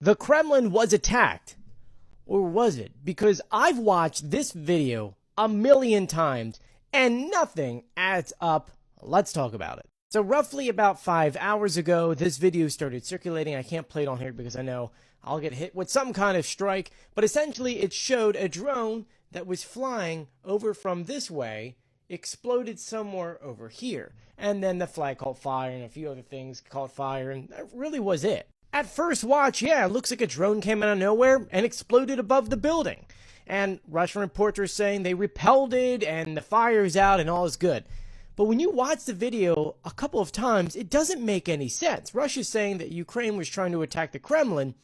The Kremlin was attacked. Or was it? Because I've watched this video a million times and nothing adds up. Let's talk about it. So roughly about 5 hours ago, this video started circulating. I can't play it on here because I know I'll get hit with some kind of strike. But essentially, it showed a drone that was flying over from this way, exploded somewhere over here. And then the flag caught fire and a few other things caught fire, and that really was it. At first watch, yeah, it looks like a drone came out of nowhere and exploded above the building. And Russian reporters saying they repelled it and the fire's out and all is good. But when you watch the video a couple of times, it doesn't make any sense. Russia's saying that Ukraine was trying to attack the Kremlin.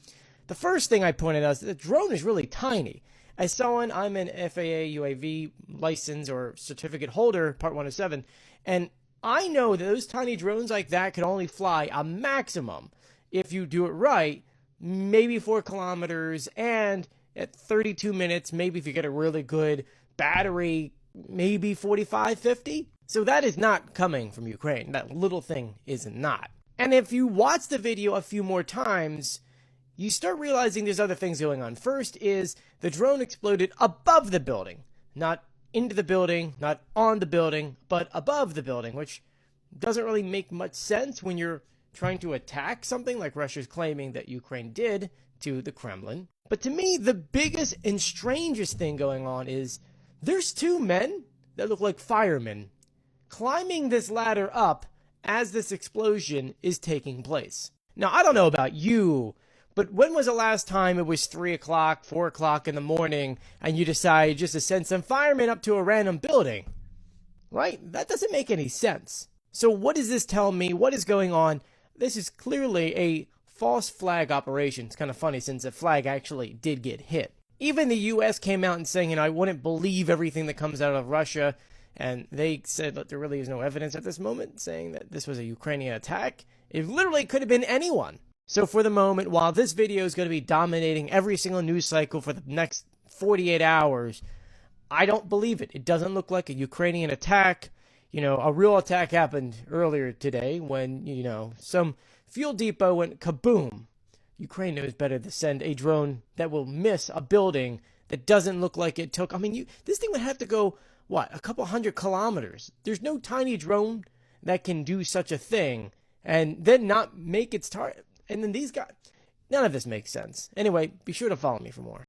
The first thing I pointed out is that the drone is really tiny. As someone, I'm an FAA UAV license or certificate holder, Part 107, and I know that those tiny drones like that can only fly a maximum, if you do it right, maybe 4 kilometers, and at 32 minutes, maybe if you get a really good battery, maybe 45, 50. So that is not coming from Ukraine. That little thing is not. And if you watch the video a few more times, you start realizing there's other things going on. First is the drone exploded above the building, not into the building, not on the building, but above the building, which doesn't really make much sense when you're trying to attack something like Russia's claiming that Ukraine did to the Kremlin. But to me, the biggest and strangest thing going on is there's 2 men that look like firemen climbing this ladder up as this explosion is taking place. Now, I don't know about you, but when was the last time it was 3 o'clock, 4 o'clock in the morning, and you decided just to send some firemen up to a random building? Right? That doesn't make any sense. So what does this tell me? What is going on? This is clearly a false flag operation. It's kind of funny since the flag actually did get hit. Even the U.S. came out and saying, I wouldn't believe everything that comes out of Russia. And they said that there really is no evidence at this moment saying that this was a Ukrainian attack. It literally could have been anyone. So for the moment, while this video is going to be dominating every single news cycle for the next 48 hours, I don't believe it. It doesn't look like a Ukrainian attack. You know, a real attack happened earlier today when, some fuel depot went kaboom. Ukraine knows better to send a drone that will miss a building that doesn't look like it took. This thing would have to go, a couple 100 kilometers. There's no tiny drone that can do such a thing and then not make its target. And then these guys, none of this makes sense. Anyway, be sure to follow me for more.